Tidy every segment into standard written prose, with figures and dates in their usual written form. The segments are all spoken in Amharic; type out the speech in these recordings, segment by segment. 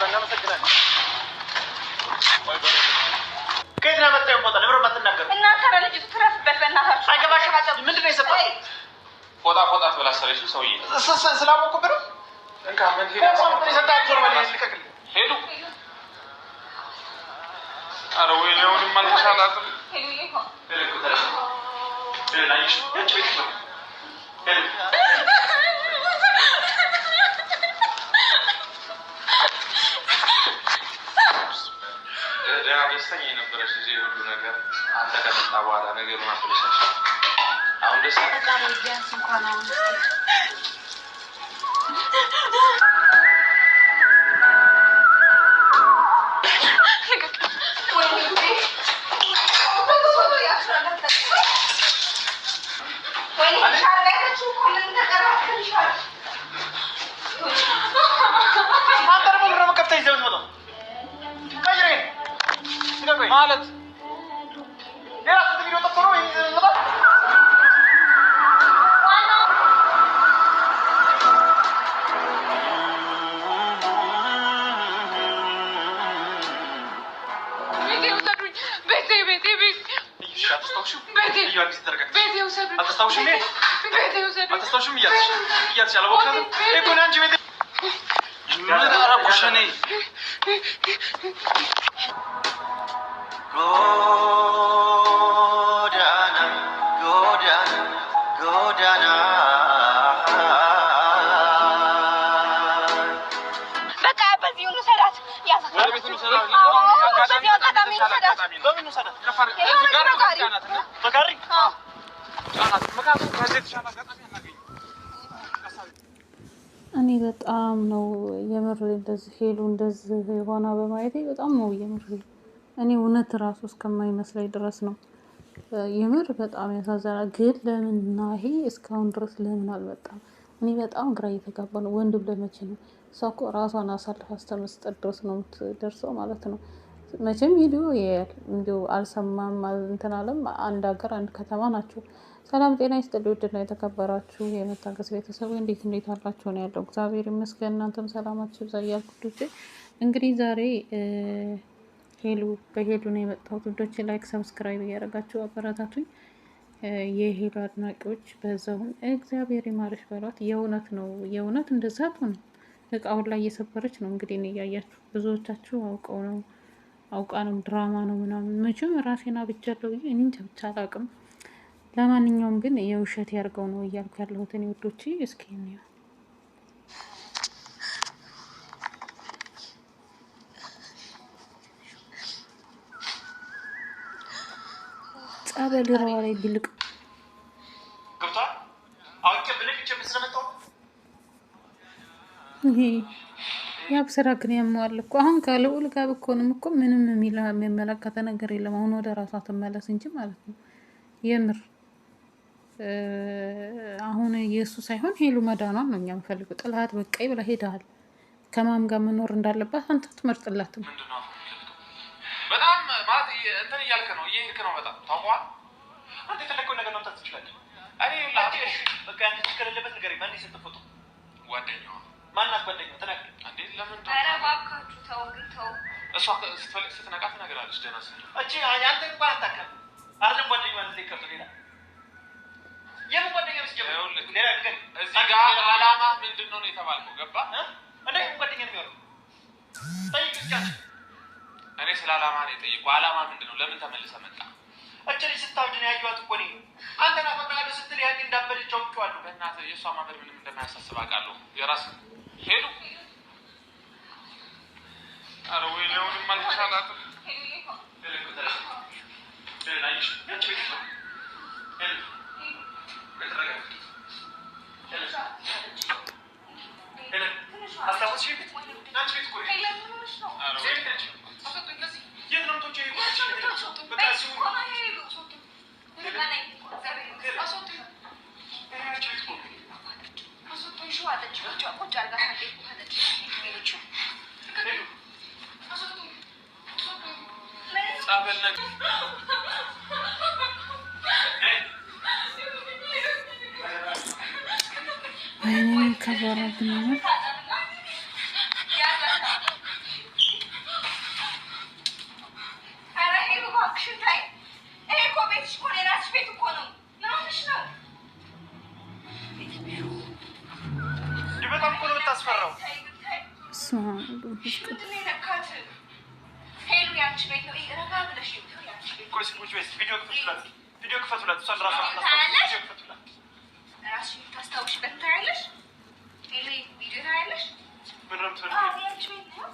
እናመሰግናለን። ከየት ነው የመጣው? ቦታ ለብሮ ማትናገር እና ታዲያ ልጅቱ ትረፍበት በእናታችሁ አይገባሽም። ምንድን ነው የሰጠው? ፎጣ ትበላሰለሽ ሰውዬ ስላወቁ ብር እንካ ምን ይሰጣችሁ? ሄዱ ኧረ ወይ ለውንም አልተሻላትም። ደስተኛ የነበረች ጊዜ ሁሉ ነገር አንተ ከመጣ በኋላ ነገሩን አፍልሻሽ አሁን ደስ ቢያንስ እንኳን አሁን ማለት ሌላ ስንት ቪዲዮ ጠፍቶ ነው ይመጣ እኔ በጣም ነው የምር እንደዚህ ሄሉ እንደዚህ ሆና በማየቴ በጣም ነው የምር እኔ እውነት ራሱ እስከማይመስለኝ ድረስ ነው የምር በጣም ያሳዝናል። ግን ለምንና ይሄ እስካሁን ድረስ ለምን አልመጣም? እኔ በጣም ግራ እየተጋባ ነው። ወንድም ለመቼ ነው? እሷ እኮ ራሷን አሳልፋ እስከመስጠት ድረስ ነው የምትደርሰው ማለት ነው። መቼም ቪዲዮ እንዲሁ አልሰማም እንትን አለም። አንድ ሀገር አንድ ከተማ ናቸው። ሰላም ጤና ይስጥልኝ። ውድና የተከበራችሁ የመታገስ ቤተሰብ እንዴት አላችሁ? ነው ያለው። እግዚአብሔር ይመስገን። እናንተም ሰላማችሁ ይብዛ እያልኩ እንግዲህ ዛሬ በሄሉ ነው የመጣሁት። ውዶች ላይክ ሰብስክራይብ እያደረጋችሁ አበረታቱኝ። የሄሉ አድናቂዎች በዛውም እግዚአብሔር ይማርሽ በሏት። የእውነት ነው የእውነት እንደዛ ነው። እቃውን ላይ እየሰበረች ነው እንግዲህ እያያችሁ ብዙዎቻችሁ አውቃ ነው ድራማ ነው ምናምን። መቼም ራሴና ብቻለሁ እኔ ብቻ አላውቅም። ለማንኛውም ግን የውሸት ያርገው ነው እያልኩ ያለሁት እኔ ውዶቼ። እስኪ እንየው። ጸበል ረዋ ላይ ቢልቅ ገብቷል። አውቄ ብልቅ ስለመጣሁ ያብ ስራ ግን ያመዋል እኮ አሁን ከልዑል ጋር ብኮንም እኮ ምንም የሚመለከተ ነገር የለም። አሁን ወደ ራሷ ትመለስ እንጂ ማለት ነው። የምር አሁን የእሱ ሳይሆን ሄሉ መዳኗን ነው እኛ የምፈልገው። ጥላት በቃይ ብላ ሄደሃል። ከማን ጋር መኖር እንዳለባት አንተ ትመርጥላትም። በጣም ማለት እንትን እያልክ ነው እየሄድክ ነው። በጣም ታውቀዋል። አንተ የፈለከውን ነገር መምጣት ትችላለህ። እኔ ላጤሽ በቃ አንተ ትከለለበት ነገር ማን ይሰጥ ፎቶ ጓደኛዋ ማናት? ጓደኛዋ ተናገር እንዴ! ለምን ኧረ እባካችሁ ተው ግን ተው። እሷ ስትፈልግ ስትነቃ ትነግራለች። ደህና ስለ እቺ አንተ እንኳን አታውቅም አይደለም። ጓደኛዋ እንደዚህ ከፍ ሌላ የምን ጓደኛ ነው ሲጀምር ሌላ ነገር እዚህ ጋር አላማ ምንድነው ነው የተባልከው? ገባ እንዴ? ጓደኛ ነው የሚያወራው። ጠይቅ እስኪ አንተ። እኔ ስለ አላማ ነው የጠየቁት። አላማ ምንድነው? ለምን ተመልሰ መጣ? እቺ ልጅ ስታውድ ነው ያዩት እኮ ነው። አንተ ነው ፈቃዱ ስትል ያኔ እንዳበለች አውቀዋለሁ። በእናትህ የእሷ ማበር ምንም እንደማያሳስብ አውቃለሁ። የራስ ሄዱ ኧረ ወይ ለውንም አልተሻላትም። ወይኔ ከበረብኝ በጣም እኮ ነው የምታስፈራው። ሄሉ ያንቺ ቤት ነው። ረጋ ብለሽ ቪዲዮ ክፈቱላት። እሷን ራሷ ራስሽን ታስታውሽበት ታያለሽ። ሄሉ ቪዲዮ ታያለሽ። ምን ነው የምትፈልጊው? ያንቺ ቤት ነው።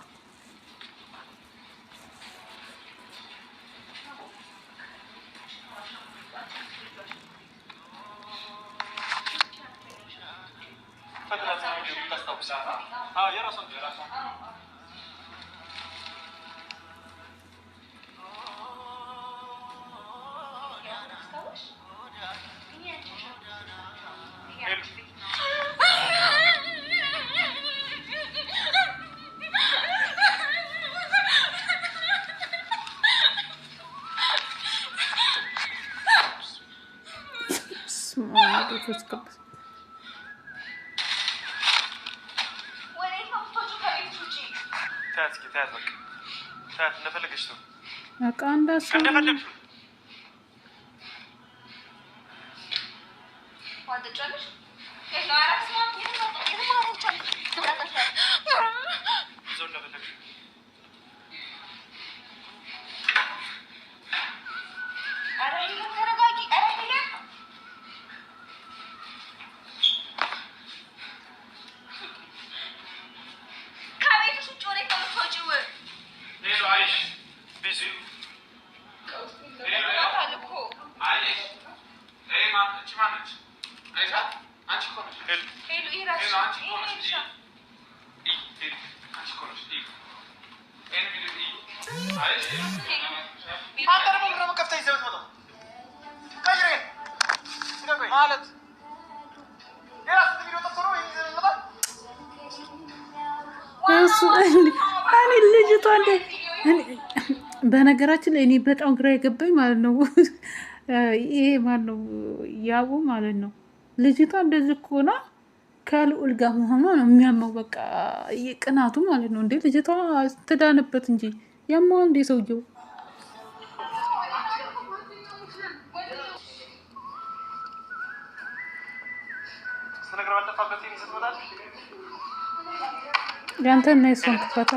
በነገራችን ላይ እኔ በጣም ግራ የገባኝ ማለት ነው ይሄ ማለት ነው ያው ማለት ነው ልጅቷ እንደዚህ ከሆነ ከልዑል ጋር መሆኗ ነው የሚያመው። በቃ ቅናቱ ማለት ነው። እንዴ ልጅቷ ትዳንበት እንጂ ያማው እንዴ ሰውየው ያንተና የሷን ክፈታ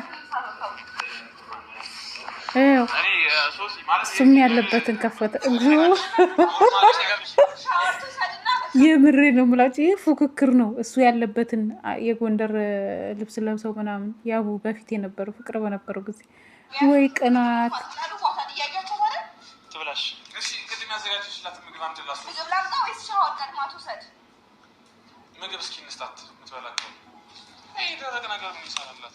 እሱም ያለበትን ከፈተ። የምሬ ነው የምላችሁ። ይሄ ፉክክር ነው። እሱ ያለበትን የጎንደር ልብስ ለብሰው ምናምን ያቡ በፊት የነበረው ፍቅር በነበረው ጊዜ ወይ ቅናት ትብላሽ። እሺ ቅድም ያዘጋጀሽላት ምግብ አምጥላስ ምግብ ላምጣ ወይስ ሻወር ቀድማ ትውሰድ? ምግብ እስኪ እንስጣት የምትበላቸው። አይ ደረቅ ነገር ምን ይሰራላት?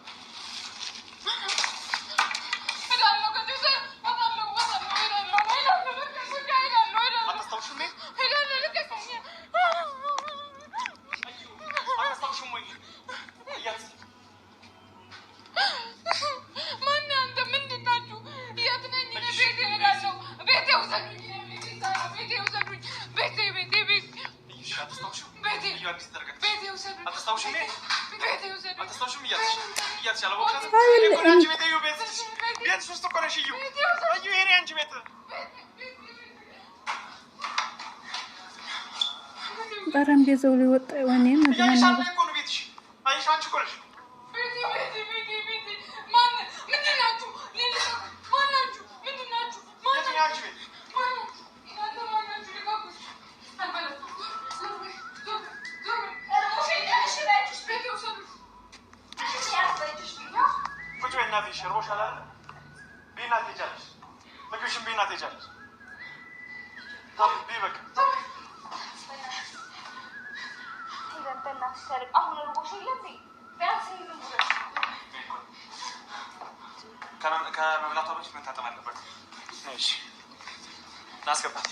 ጠረጴዛው ላይ ወጣ ወኔ መዝናኛ ከመብላቷ በፊት መታጠብ አለበት። እሺ ናስገባት።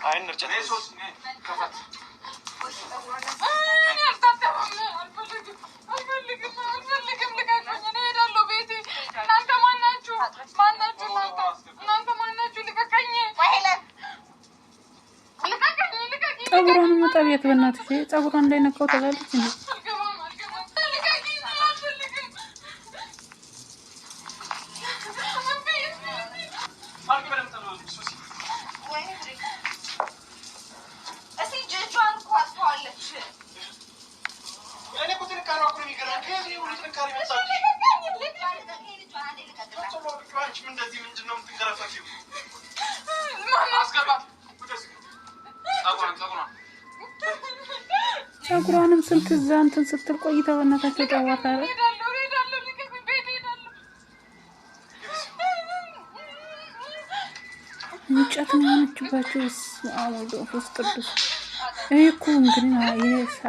አይ እንርጨት ሶስ ከፋት ጸጉሯን መጣቢያት በእናትሽ ጸጉሯን እንዳይነካው ትላለች እንዴ? እንደዚህ ምንድነው የምትንከራፈፊው? አስገባት። ጸጉሯንም ስንት እዛ እንትን ስትል ቆይታ በእናታቸው ጨዋታ አለ። እንጨት ነው የሆነችባቸው። አወዶ ፈስ ቅዱስ እኮ እንግዲህ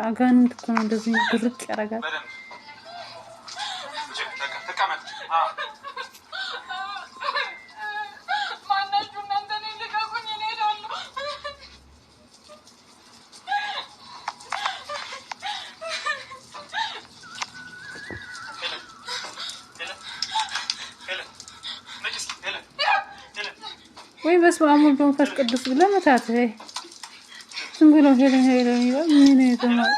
አጋንንት እኮ ነው እንደዚህ ድርቅ ያደርጋል። ወይ በስመ አብ ወወልድ ወመንፈስ ቅዱስ ብለህ መታት ዝም ብሎ ሄለን ይላል። ምን ነው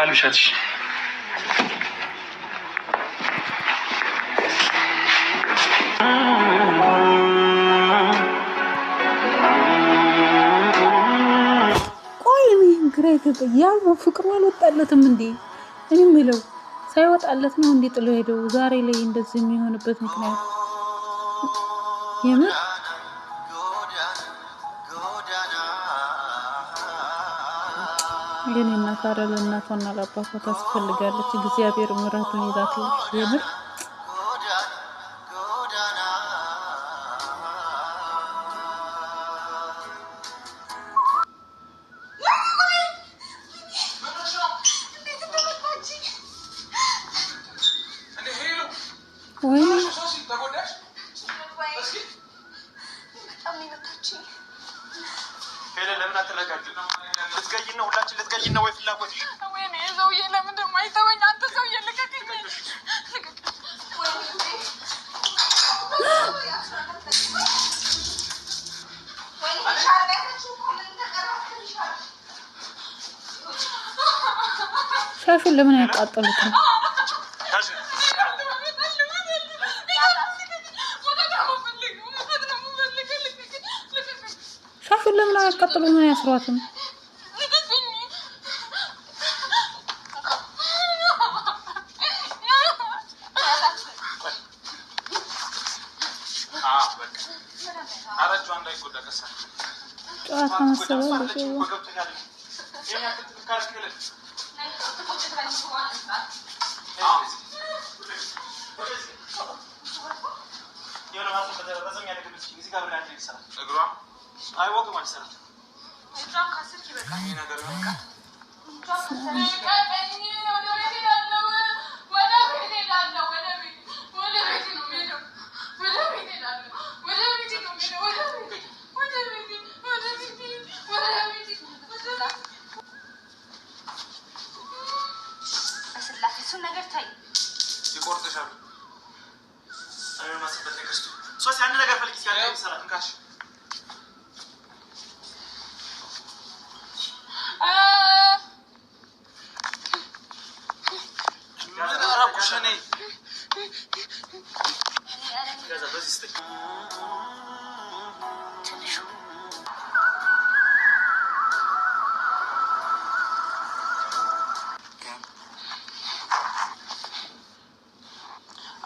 አልብሻትሽ ያው ፍቅሩ አልወጣለትም እንዴ? እኔ ምለው ሳይወጣለት ነው እንዴ ጥሎ ሄደው? ዛሬ ላይ እንደዚህ የሚሆንበት ምክንያት የምር ግን እናት አረለ እናቷና ለአባቷ ታስፈልጋለች። እግዚአብሔር ምሕረቱን ይላክልሽ የምር ሻሹን ለምን ያቃጠሉት? ሻሹን ለምን ያቃጠሉ? ምን ያስሯትም? ጨዋታ መሰለኝ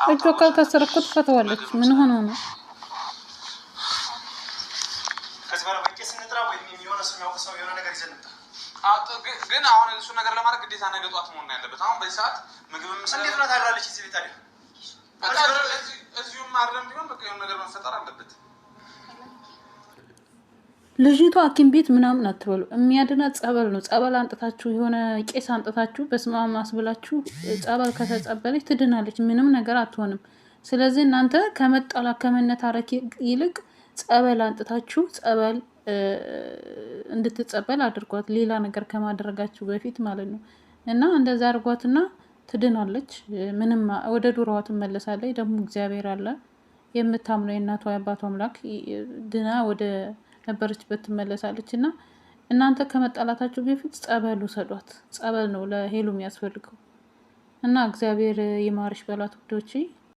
እጇ ካልታሰረ እኮ ትፈታዋለች። ምን ሆኖ ነው? ከዚህ በኋላ በቄስ እንጥራ ወይ የሆነ ሰው የሚያውቅ ሰው የሆነ ነገር ይዘን እንምጣ። ግን አሁን እሱ ነገር ለማድረግ ግዴታ ነገ ጠዋት መሆን ያለበት። አሁን በዚህ ሰዓት ምግብ እንዴት ነው ታድራለች እዚህ ቤት ታዲያ? እዚሁም ማረም ቢሆን በቃ የሆነ ነገር መፈጠር አለበት። ልጅቷ ሐኪም ቤት ምናምን አትበሉ። የሚያድናት ጸበል ነው። ጸበል አንጥታችሁ የሆነ ቄስ አንጥታችሁ በስመ አብ ማስብላችሁ ጸበል ከተጸበለች ትድናለች። ምንም ነገር አትሆንም። ስለዚህ እናንተ ከመጣላት ከመነታረክ ይልቅ ጸበል አንጥታችሁ ጸበል እንድትጸበል አድርጓት፣ ሌላ ነገር ከማድረጋችሁ በፊት ማለት ነው። እና እንደዛ አድርጓትና ትድናለች። ምንም ወደ ዱሮዋ ትመለሳለች። ደግሞ እግዚአብሔር አለ የምታምነው የእናቷ የአባቷ አምላክ ድና ወደ ነበረችበት ትመለሳለች። እና እናንተ ከመጣላታችሁ በፊት ጸበል ውሰዷት። ጸበል ነው ለሄሉ የሚያስፈልገው። እና እግዚአብሔር ይማርሽ በላት ውዶቼ።